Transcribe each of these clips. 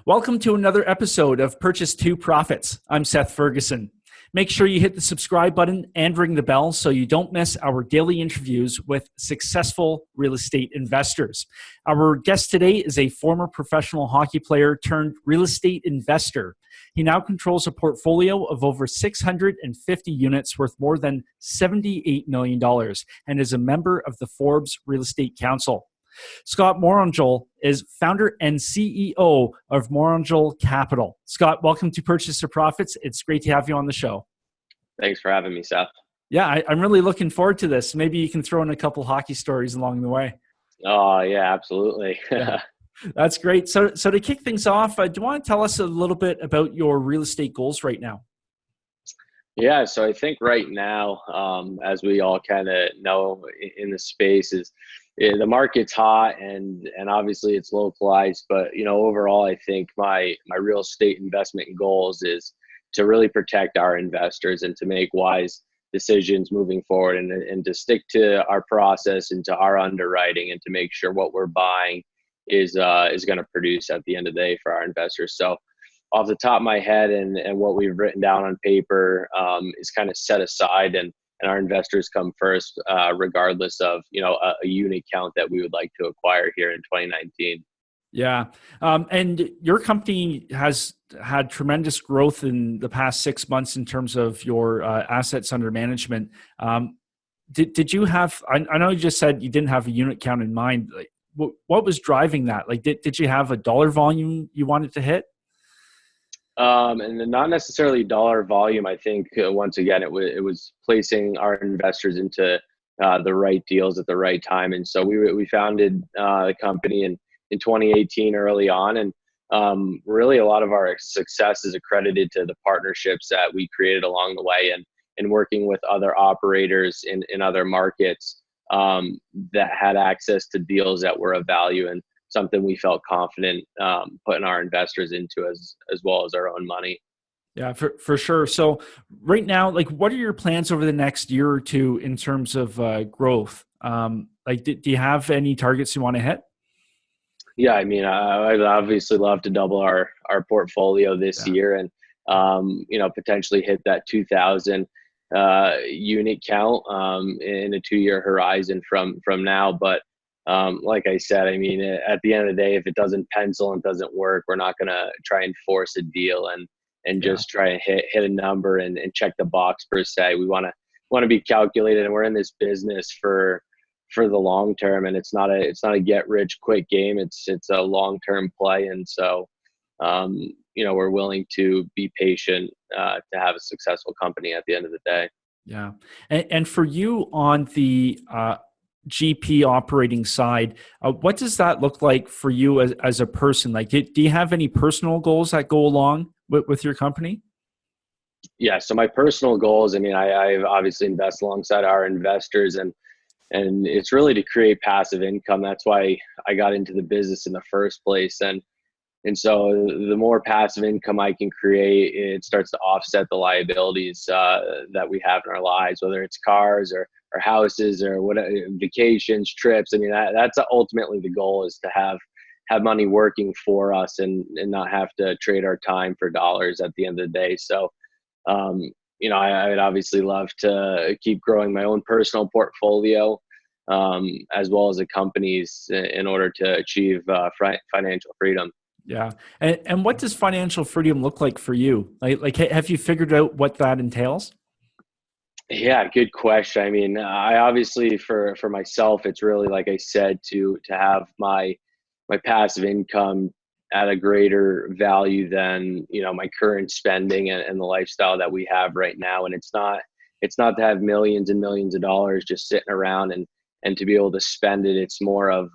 Welcome to another episode of Purchase to Profits. I'm Seth Ferguson. Make sure you hit the subscribe button and ring the bell so you don't miss our daily interviews with successful real estate investors. Our guest today is a former professional hockey player turned real estate investor. He now controls a portfolio of over 650 units worth more than $78 million and is a member of the Forbes Real Estate Council. Scott Morongell is founder and CEO of Morongell Capital. Scott, welcome to Purchase to Profits. It's great to have you on the show. Thanks for having me, Seth. Yeah, I'm really looking forward to this. Maybe you can throw in a couple hockey stories along the way. Oh, yeah, absolutely. Yeah, that's great. So to kick things off, do you want to tell us a little bit about your real estate goals right now? Yeah, so I think right now, as we all kind of know in the space, is the market's hot and obviously it's localized. But overall, I think my real estate investment goals is to really protect our investors and to make wise decisions moving forward, and to stick to our process and to our underwriting, and to make sure what we're buying is going to produce at the end of the day for our investors. So off the top of my head and what we've written down on paper is kind of set aside, and our investors come first, regardless of a unit count that we would like to acquire here in 2019. Yeah. And your company has had tremendous growth in the past 6 months in terms of your assets under management. Did you have, I know you just said you didn't have a unit count in mind. Like, what was driving that? Like, did you have a dollar volume you wanted to hit? And not necessarily dollar volume. I think once again, it was placing our investors into the right deals at the right time. And so we founded the company in 2018 early on, and really a lot of our success is accredited to the partnerships that we created along the way, and working with other operators in other markets that had access to deals that were of value, and something we felt confident putting our investors into as well as our own money. Yeah, for sure. So right now, like, what are your plans over the next year or two in terms of growth? Like, do you have any targets you want to hit? Yeah, I mean, I'd obviously love to double our portfolio this year, and potentially hit that 2,000 unit count in a 2-year horizon from now. But like I said, I mean, at the end of the day, if it doesn't pencil and doesn't work, we're not going to try and force a deal and just try and hit a number and check the box per se. We want to be calculated, and we're in this business for the long term, and it's not a get rich quick game. It's a long term play, and so we're willing to be patient to have a successful company at the end of the day. Yeah, and for you on the GP operating side, what does that look like for you as a person? Like, do you have any personal goals that go along with your company? Yeah, so my personal goals, I mean, I obviously invest alongside our investors, and it's really to create passive income. That's why I got into the business in the first place. And so the more passive income I can create, it starts to offset the liabilities that we have in our lives, whether it's cars or houses or what, vacations, trips. I mean, that's ultimately the goal, is to have money working for us and not have to trade our time for dollars at the end of the day. So, I would obviously love to keep growing my own personal portfolio, as well as the company's, in order to achieve financial freedom. Yeah. And what does financial freedom look like for you? Like, have you figured out what that entails? Yeah, good question. I mean, I obviously, for myself, it's really, like I said, to have my passive income at a greater value than my current spending and the lifestyle that we have right now. And it's not to have millions and millions of dollars just sitting around and to be able to spend it. It's more of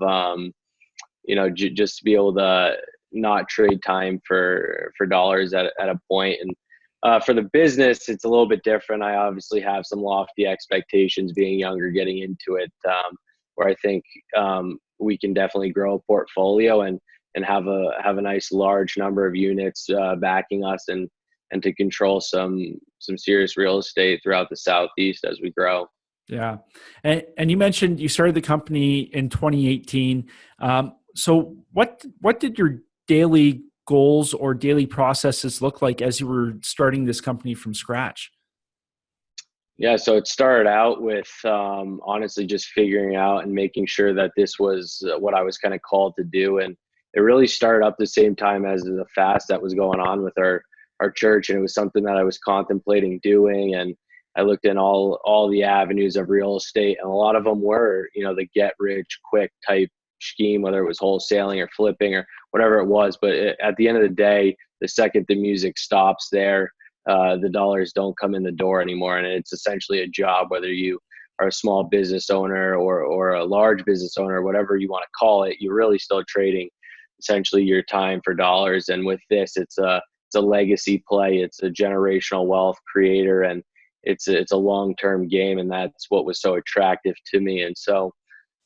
just to be able to not trade time for dollars at a point. And for the business, it's a little bit different. I obviously have some lofty expectations being younger, getting into it, where I think we can definitely grow a portfolio and have a nice large number of units backing us, and to control some serious real estate throughout the Southeast as we grow. Yeah. And you mentioned you started the company in 2018. So what did your daily goals or daily processes look like as you were starting this company from scratch? Yeah, so it started out with honestly just figuring out and making sure that this was what I was kind of called to do, and it really started up the same time as the fast that was going on with our church, and it was something that I was contemplating doing, and I looked in all the avenues of real estate, and a lot of them were the get rich quick type scheme, whether it was wholesaling or flipping or whatever it was. But at the end of the day, the second the music stops there, the dollars don't come in the door anymore. And it's essentially a job, whether you are a small business owner or a large business owner, whatever you want to call it, you're really still trading essentially your time for dollars. And with this, it's a legacy play. It's a generational wealth creator, and it's a long-term game. And that's what was so attractive to me. And so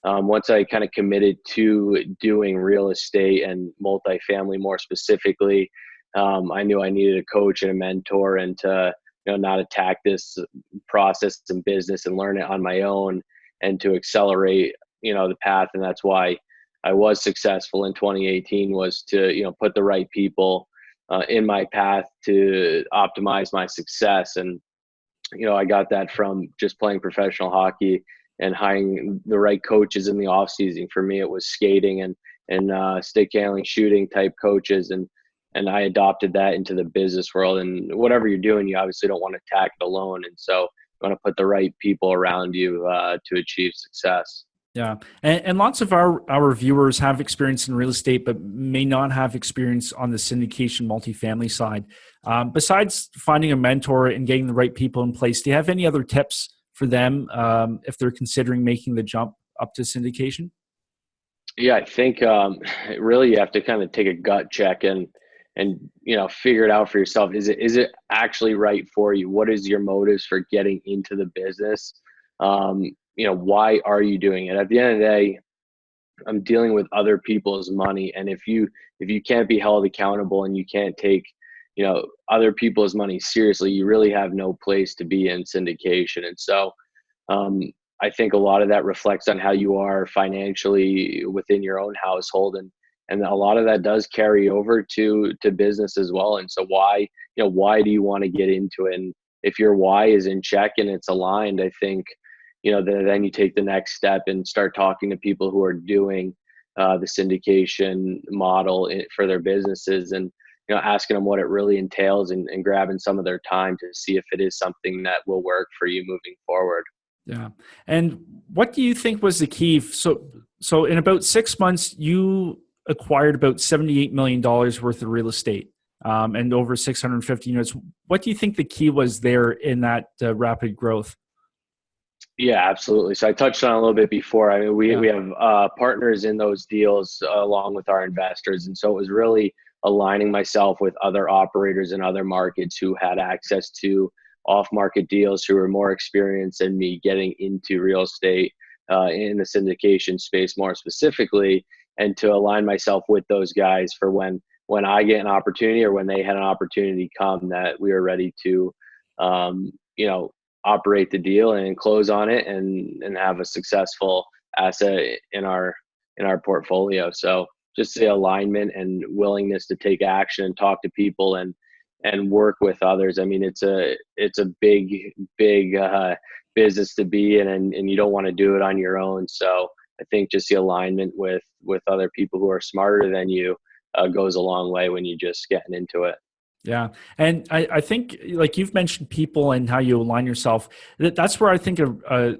once I kind of committed to doing real estate and multifamily more specifically, I knew I needed a coach and a mentor, and to not attack this process and business and learn it on my own, and to accelerate the path. And that's why I was successful in 2018, was to put the right people in my path to optimize my success. And I got that from just playing professional hockey and hiring the right coaches in the off season. For me, it was skating and stick handling, shooting type coaches, and I adopted that into the business world. And whatever you're doing, you obviously don't want to attack it alone. And so you want to put the right people around you to achieve success. Yeah. And lots of our viewers have experience in real estate, but may not have experience on the syndication multifamily side. Besides finding a mentor and getting the right people in place, do you have any other tips for them if they're considering making the jump up to syndication? Yeah, I think really you have to kind of take a gut check and figure it out for yourself. Is it actually right for you? What is your motives for getting into the business? Why are you doing it? At the end of the day, I'm dealing with other people's money, and if you can't be held accountable and you can't take other people's money seriously, you really have no place to be in syndication. And so I think a lot of that reflects on how you are financially within your own household, and a lot of that does carry over to business as well. And so why do you want to get into it? And if your why is in check and it's aligned, I think then you take the next step and start talking to people who are doing the syndication model for their businesses, and asking them what it really entails, and grabbing some of their time to see if it is something that will work for you moving forward. Yeah. And what do you think was the key? So in about 6 months, you acquired about $78 million worth of real estate and over 650 units. What do you think the key was there in that rapid growth? Yeah, absolutely. So I touched on it a little bit before. I mean, we have partners in those deals along with our investors. And so it was really aligning myself with other operators in other markets who had access to off-market deals, who were more experienced than me getting into real estate in the syndication space more specifically, and to align myself with those guys for when I get an opportunity, or when they had an opportunity come, that we were ready to operate the deal and close on it and have a successful asset in our portfolio. So just the alignment and willingness to take action and talk to people and work with others. I mean, it's a big business to be in, and you don't want to do it on your own. So I think just the alignment with other people who are smarter than you goes a long way when you're just getting into it. Yeah. And I think, like you've mentioned people and how you align yourself, that's where I think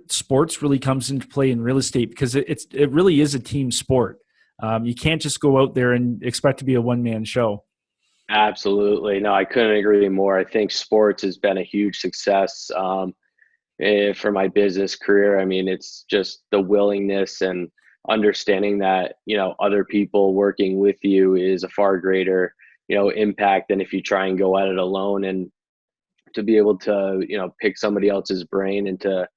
sports really comes into play in real estate, because it really is a team sport. You can't just go out there and expect to be a one-man show. Absolutely. No, I couldn't agree more. I think sports has been a huge success for my business career. I mean, it's just the willingness and understanding that, other people working with you is a far greater impact than if you try and go at it alone. And to be able to pick somebody else's brain and to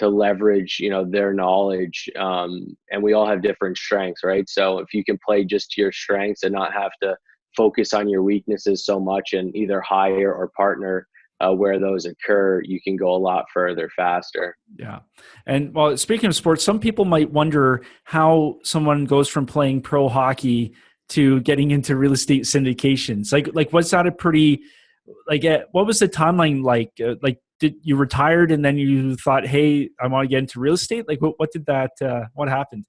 leverage their knowledge, and we all have different strengths, right? So if you can play just to your strengths and not have to focus on your weaknesses so much, and either hire or partner where those occur, you can go a lot further faster. Yeah. And well, speaking of sports, some people might wonder how someone goes from playing pro hockey to getting into real estate syndications? Like was that a pretty what was the timeline like? Did you retired and then you thought, hey, I want to get into real estate? Like what did that? What happened?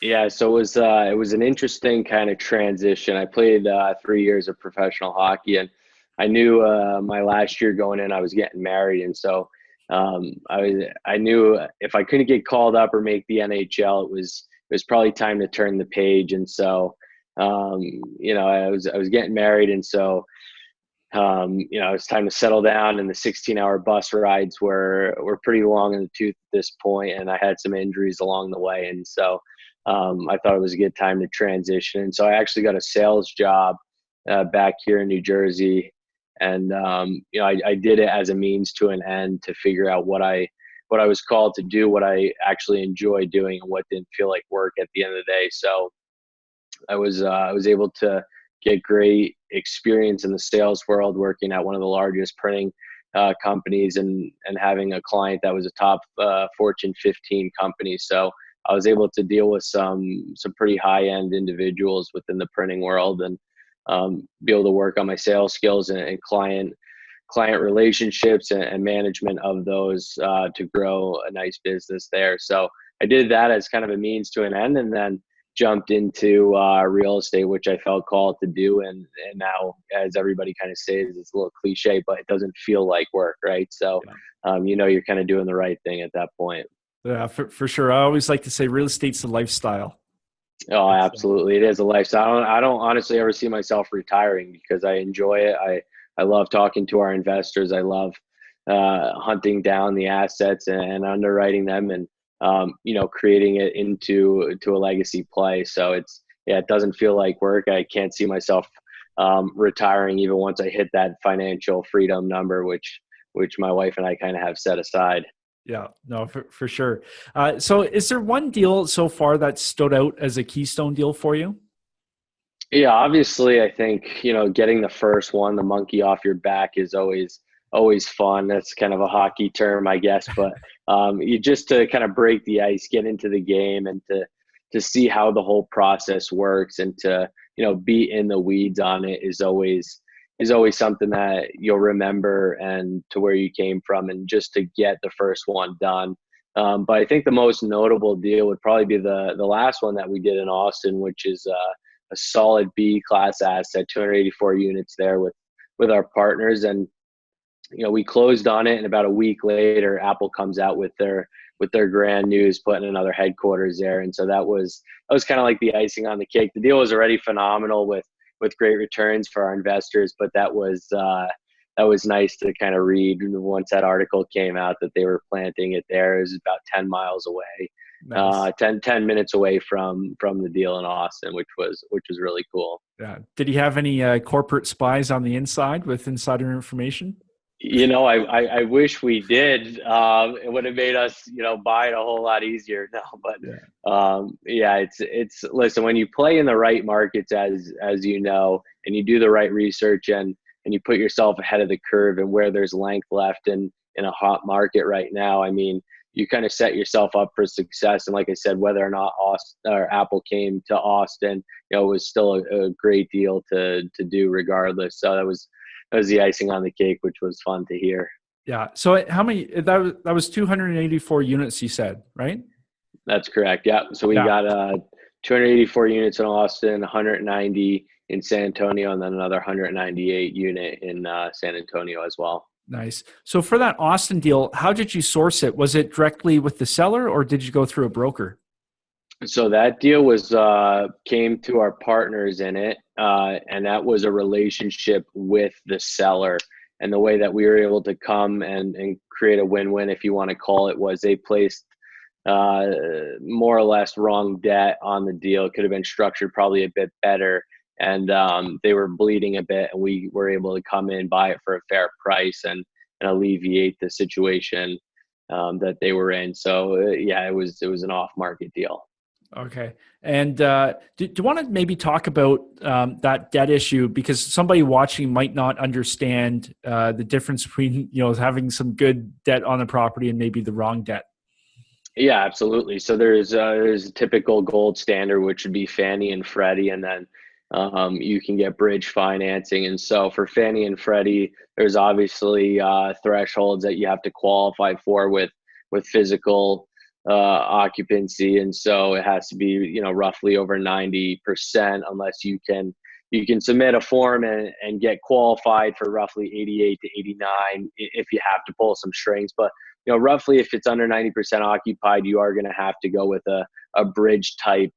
Yeah, so it was an interesting kind of transition. I played 3 years of professional hockey, and I knew my last year going in, I was getting married, and so I knew if I couldn't get called up or make the NHL, it was probably time to turn the page. And so I was getting married, and so it's time to settle down, and the 16-hour bus rides were pretty long in the tooth at this point, and I had some injuries along the way, and so I thought it was a good time to transition. And so I actually got a sales job back here in New Jersey, and I did it as a means to an end to figure out what I was called to do, what I actually enjoy doing, and what didn't feel like work at the end of the day. So I was able to get great experience in the sales world, working at one of the largest printing companies, and having a client that was a top Fortune 15 company. So I was able to deal with some pretty high end individuals within the printing world, and be able to work on my sales skills and client relationships and management of those to grow a nice business there. So I did that as kind of a means to an end, and then jumped into real estate, which I felt called to do. And now, as everybody kind of says, it's a little cliche, but it doesn't feel like work, right? So, you're kind of doing the right thing at that point. Yeah, for sure. I always like to say real estate's a lifestyle. Oh, absolutely. It is a lifestyle. I don't honestly ever see myself retiring because I enjoy it. I love talking to our investors. I love hunting down the assets and underwriting them, and creating it into a legacy play. So it doesn't feel like work. I can't see myself retiring even once I hit that financial freedom number, which my wife and I kind of have set aside. Yeah, no, for sure. So is there one deal so far that stood out as a keystone deal for you? Yeah, obviously, I think, getting the first one, the monkey off your back, is always fun. That's kind of a hockey term, I guess, but you just to kind of break the ice, get into the game, and to see how the whole process works, and to be in the weeds on it is always something that you'll remember, and to where you came from, and just to get the first one done. But I think the most notable deal would probably be the last one that we did in Austin, which is a solid B class asset, 284 units there with our partners. And we closed on it, and about a week later, Apple comes out with their grand news, putting another headquarters there. And so that was kind of like the icing on the cake. The deal was already phenomenal with great returns for our investors, but that was nice to kind of read once that article came out that they were planting it there. It was about 10 miles away, Nice. 10 minutes away from the deal in Austin, which was really cool. Yeah. Did he have any corporate spies on the inside with insider information? I wish we did. It would have made us, buy it a whole lot easier. No, but yeah, it's listen, when you play in the right markets, as and you do the right research, and you put yourself ahead of the curve, and where there's length left in a hot market right now, I mean, you kind of set yourself up for success. And like I said, whether or not Austin or Apple came to Austin, it was still a great deal to do regardless. So that was the icing on the cake, which was fun to hear. Yeah. So how many, that was 284 units you said, right? That's correct. Yeah. So we got 284 units in Austin, 190 in San Antonio, and then another 198 unit in San Antonio as well. Nice. So for that Austin deal, how did you source it? Was it directly with the seller, or did you go through a broker? So that deal was came to our partners in it, and that was a relationship with the seller. And the way that we were able to come and create a win-win, if you want to call it, was they placed more or less wrong debt on the deal. It could have been structured probably a bit better, and they were bleeding a bit, and we were able to come in, buy it for a fair price, and alleviate the situation that they were in. So it was an off-market deal. Okay. And do you want to maybe talk about that debt issue? Because somebody watching might not understand the difference between, having some good debt on the property and maybe the wrong debt. Yeah, absolutely. So there's a typical gold standard, which would be Fannie and Freddie, and then You can get bridge financing. And so for Fannie and Freddie, there's obviously thresholds that you have to qualify for with physical occupancy. And so it has to be, roughly over 90%, unless you can submit a form and get qualified for roughly 88 to 89 if you have to pull some strings. But, roughly if it's under 90% occupied, you are going to have to go with a bridge type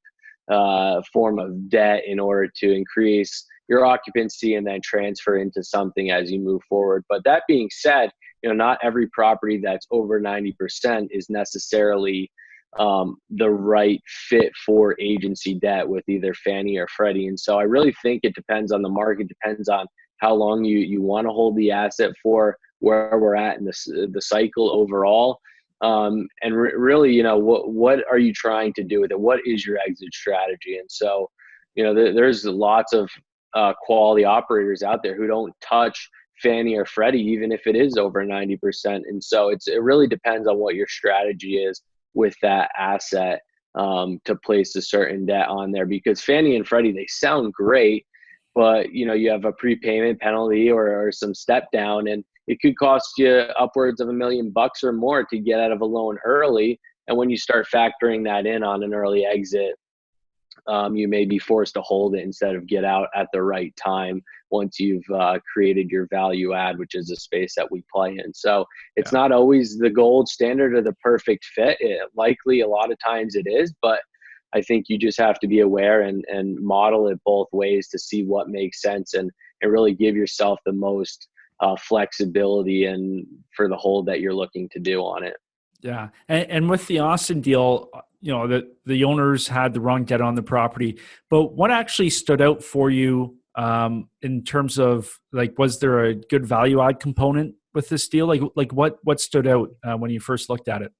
form of debt in order to increase your occupancy and then transfer into something as you move forward. But that being said, not every property that's over 90% is necessarily the right fit for agency debt with either Fannie or Freddie. And so I really think it depends on the market, depends on how long you want to hold the asset for, where we're at in the cycle overall. And really, what are you trying to do with it? What is your exit strategy? And so, there's lots of quality operators out there who don't touch Fannie or Freddie, even if it is over 90%. And so it really depends on what your strategy is with that asset to place a certain debt on there, because Fannie and Freddie, they sound great, but you have a prepayment penalty or some step down, and it could cost you upwards of $1 million or more to get out of a loan early. And when you start factoring that in on an early exit, you may be forced to hold it instead of get out at the right time once you've created your value add, which is a space that we play in. So it's not always the gold standard or the perfect fit. Likely a lot of times it is, but I think you just have to be aware and model it both ways to see what makes sense and really give yourself the most flexibility and for the hold that you're looking to do on it. Yeah. And with the Austin deal, the owners had the wrong debt on the property, but what actually stood out for you in terms of, like, was there a good value add component with this deal? Like what stood out when you first looked at it?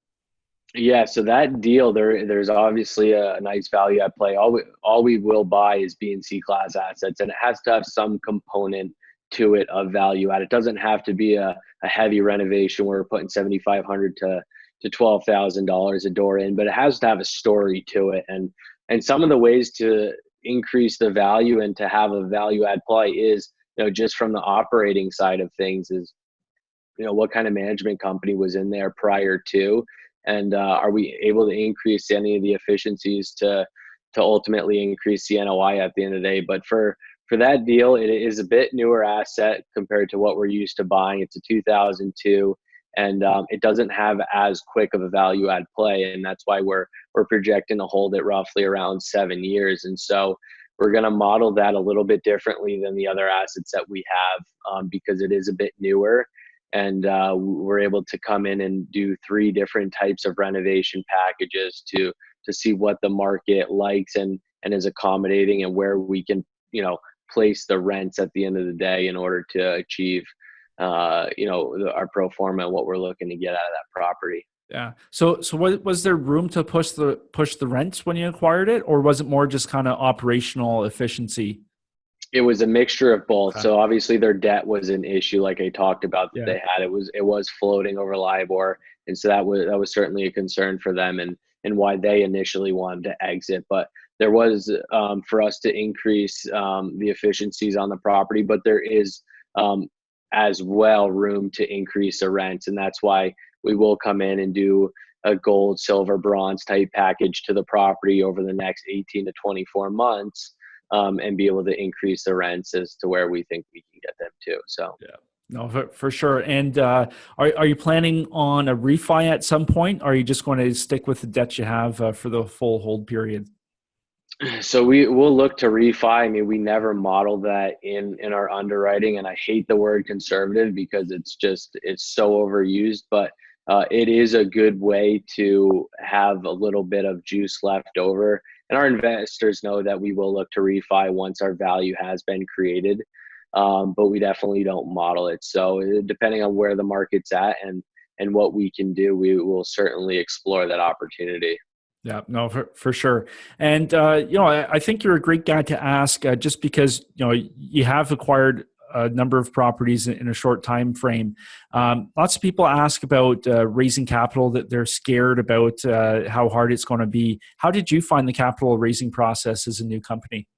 Yeah, so that deal, there's obviously a nice value at play. All we will buy is B and C class assets, and it has to have some component to it of value add. It doesn't have to be a heavy renovation where we're putting $7,500 to $12,000 a door in, but it has to have a story to it. And some of the ways to increase the value and to have a value add play is, just from the operating side of things is, what kind of management company was in there prior to, and are we able to increase any of the efficiencies to ultimately increase the NOI at the end of the day. But for that deal, it is a bit newer asset compared to what we're used to buying. It's a 2002. And it doesn't have as quick of a value add play, and that's why we're projecting to hold it roughly around 7 years. And so we're going to model that a little bit differently than the other assets that we have because it is a bit newer, and we're able to come in and do 3 different types of renovation packages to see what the market likes and is accommodating, and where we can place the rents at the end of the day in order to achieve our pro forma and what we're looking to get out of that property. Yeah. So what, was there room to push the rents when you acquired it, or was it more just kind of operational efficiency? It was a mixture of both. Okay. So obviously their debt was an issue, like I talked about that Yeah. they had. It was floating over LIBOR, and so that was certainly a concern for them and why they initially wanted to exit. But there was for us to increase the efficiencies on the property, but there is as well room to increase the rents, and that's why we will come in and do a gold, silver, bronze type package to the property over the next 18 to 24 months and be able to increase the rents as to where we think we can get them to. So Yeah, no, for sure. And are you planning on a refi at some point, or are you just going to stick with the debt you have for the full hold period? So we'll look to refi. I mean, we never model that in our underwriting, and I hate the word conservative because it's so overused, but it is a good way to have a little bit of juice left over. And our investors know that we will look to refi once our value has been created, but we definitely don't model it. So depending on where the market's at and what we can do, we will certainly explore that opportunity. Yeah, no, for sure. And, I think you're a great guy to ask just because, you have acquired a number of properties in a short time frame. Lots of people ask about raising capital, that they're scared about how hard it's going to be. How did you find the capital raising process as a new company?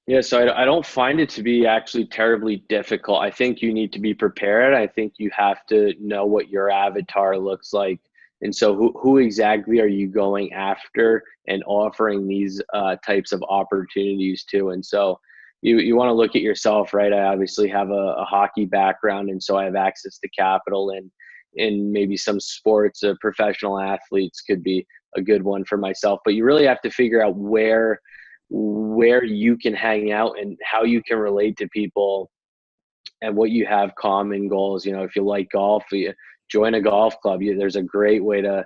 Yeah, so I don't find it to be actually terribly difficult. I think you need to be prepared. I think you have to know what your avatar looks like. And so who exactly are you going after and offering these types of opportunities to? And so you want to look at yourself, right? I obviously have a hockey background, and so I have access to capital, and in maybe some sports, professional athletes could be a good one for myself. But you really have to figure out where you can hang out and how you can relate to people and what you have common goals. If you like golf, you join a golf club. There's a great way to,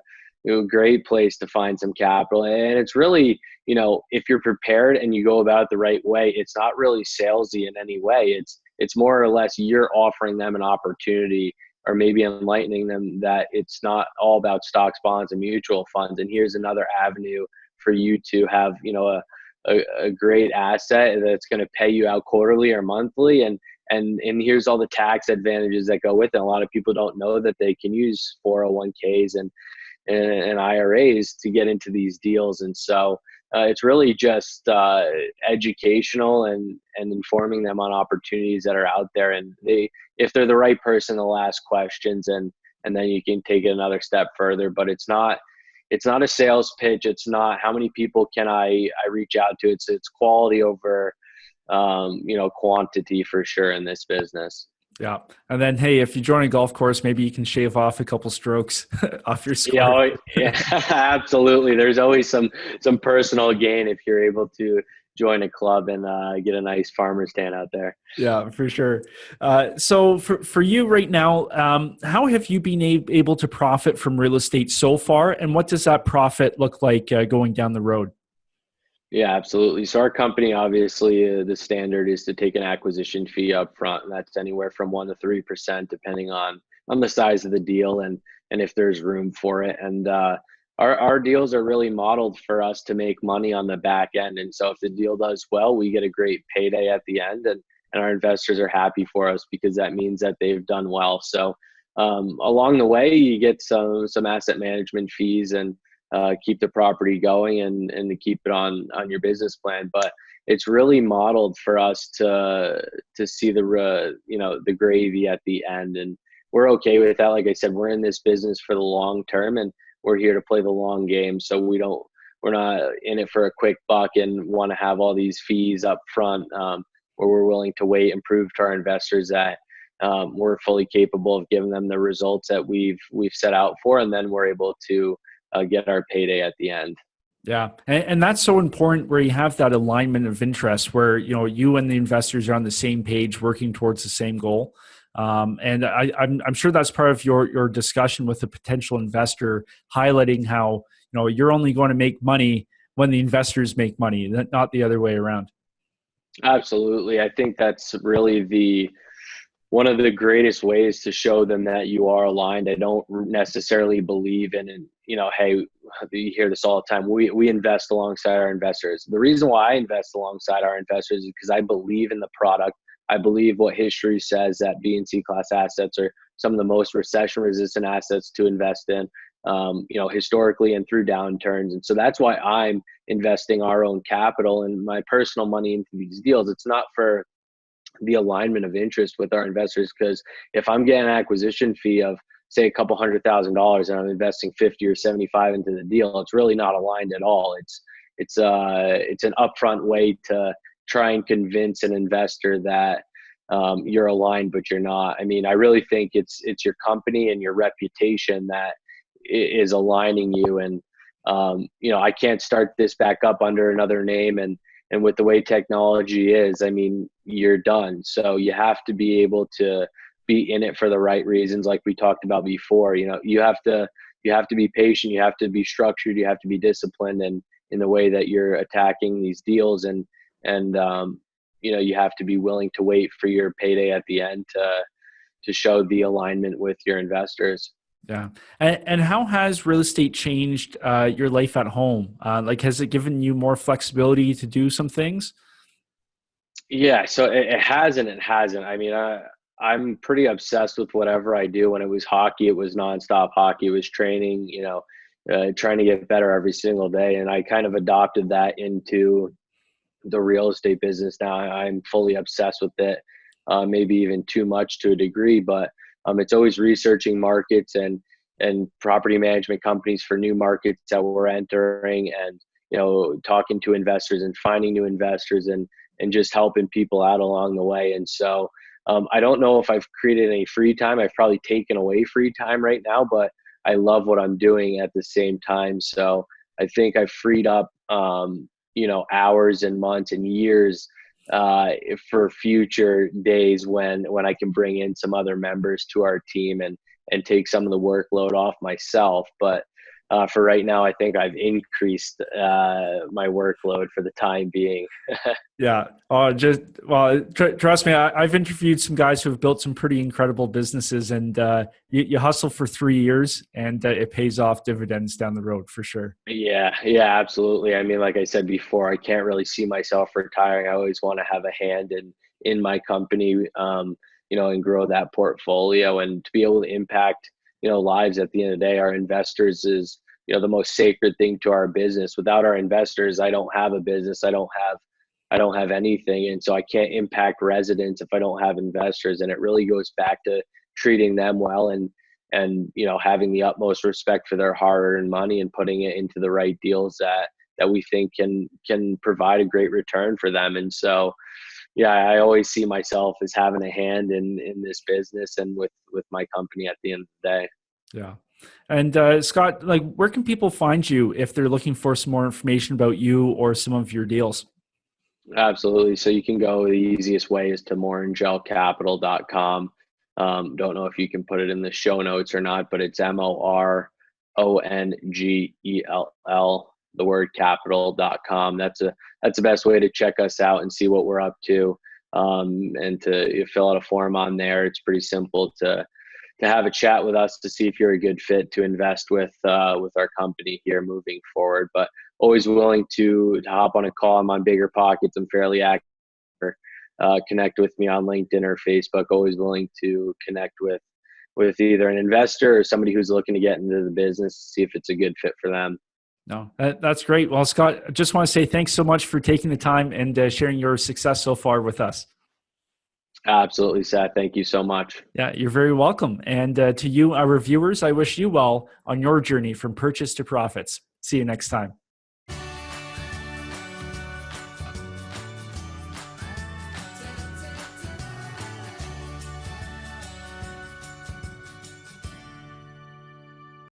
great place to find some capital. And it's really, if you're prepared and you go about it the right way, it's not really salesy in any way. It's more or less you're offering them an opportunity, or maybe enlightening them that it's not all about stocks, bonds, and mutual funds. And here's another avenue for you to have, a great asset that's going to pay you out quarterly or monthly, and here's all the tax advantages that go with it. A lot of people don't know that they can use 401ks and IRAs to get into these deals. And so it's really just educational and informing them on opportunities that are out there. And if they're the right person, they'll ask questions, and then you can take it another step further. But it's not a sales pitch. It's not how many people can I reach out to. It's quality over quantity for sure in this business. Yeah. And then, hey, if you join a golf course, maybe you can shave off a couple strokes off your Yeah, score. yeah, absolutely. There's always some personal gain if you're able to join a club and get a nice farmer's stand out there. Yeah, for sure. So for you right now, how have you been able to profit from real estate so far? And what does that profit look like going down the road? Yeah, absolutely. So our company, obviously, the standard is to take an acquisition fee up front, and that's anywhere from 1 to 3%, depending on the size of the deal and if there's room for it. And our deals are really modeled for us to make money on the back end. And so if the deal does well, we get a great payday at the end, and our investors are happy for us because that means that they've done well. So along the way, you get some asset management fees and keep the property going and to keep it on your business plan. But it's really modeled for us to see the gravy at the end, and we're okay with that. Like I said, we're in this business for the long term, and we're here to play the long game. So we're not in it for a quick buck and want to have all these fees up front, where we're willing to wait and prove to our investors that we're fully capable of giving them the results that we've set out for, and then we're able to get our payday at the end. Yeah. And that's so important where you have that alignment of interest where, you and the investors are on the same page working towards the same goal. And I'm sure that's part of your discussion with a potential investor, highlighting how, you're only going to make money when the investors make money, not the other way around. Absolutely. I think that's really one of the greatest ways to show them that you are aligned. I don't necessarily believe in hey, you hear this all the time. We invest alongside our investors. The reason why I invest alongside our investors is because I believe in the product. I believe what history says, that B and C class assets are some of the most recession resistant assets to invest in, historically and through downturns. And so that's why I'm investing our own capital and my personal money into these deals. It's not for the alignment of interest with our investors, because if I'm getting an acquisition fee of say a couple $100,000 and I'm investing 50 or 75 into the deal, it's really not aligned at all. It's an upfront way to try and convince an investor that you're aligned, but you're not. I mean, I really think it's your company and your reputation that is aligning you. And I can't start this back up under another name, and with the way technology is, I mean, you're done. So you have to be able to be in it for the right reasons, like we talked about before. You have to be patient, you have to be structured, you have to be disciplined in the way that you're attacking these deals, and you have to be willing to wait for your payday at the end to show the alignment with your investors. Yeah. And how has real estate changed your life at home? Has it given you more flexibility to do some things? Yeah, so it has and it hasn't. I mean, I'm pretty obsessed with whatever I do. When it was hockey, it was nonstop hockey. It was training, trying to get better every single day. And I kind of adopted that into the real estate business now. I'm fully obsessed with it, maybe even too much to a degree, but it's always researching markets and property management companies for new markets that we're entering, and talking to investors and finding new investors, and just helping people out along the way. And so I don't know if I've created any free time. I've probably taken away free time right now, but I love what I'm doing at the same time. So I think I've freed up hours and months and years for future days when I can bring in some other members to our team and take some of the workload off myself. But for right now, I think I've increased my workload for the time being. Yeah. Trust me, I've interviewed some guys who have built some pretty incredible businesses, and you hustle for 3 years, and it pays off dividends down the road for sure. Yeah, absolutely. I mean, like I said before, I can't really see myself retiring. I always want to have a hand in my company, and grow that portfolio, and to be able to impact lives. At the end of the day, our investors is the most sacred thing to our business. Without our investors, I don't have a business. I don't have anything. And so I can't impact residents if I don't have investors. And it really goes back to treating them well, and having the utmost respect for their hard-earned money and putting it into the right deals that we think can provide a great return for them. And so yeah, I always see myself as having a hand in this business and with my company at the end of the day. Yeah. And Scott, where can people find you if they're looking for some more information about you or some of your deals? Absolutely. So you can go, the easiest way is to morongellcapital.com. Don't know if you can put it in the show notes or not, but it's MORONGELL, the word capital.com. That's the best way to check us out and see what we're up to. And to fill out a form on there. It's pretty simple to have a chat with us to see if you're a good fit to invest with our company here moving forward. But always willing to hop on a call. I'm on Bigger Pockets. I'm fairly active. Connect with me on LinkedIn or Facebook. Always willing to connect with either an investor or somebody who's looking to get into the business, see if it's a good fit for them. No, that's great. Well, Scott, I just want to say thanks so much for taking the time and sharing your success so far with us. Absolutely, Seth. Thank you so much. Yeah, you're very welcome. And to you, our viewers, I wish you well on your journey from purchase to profits. See you next time.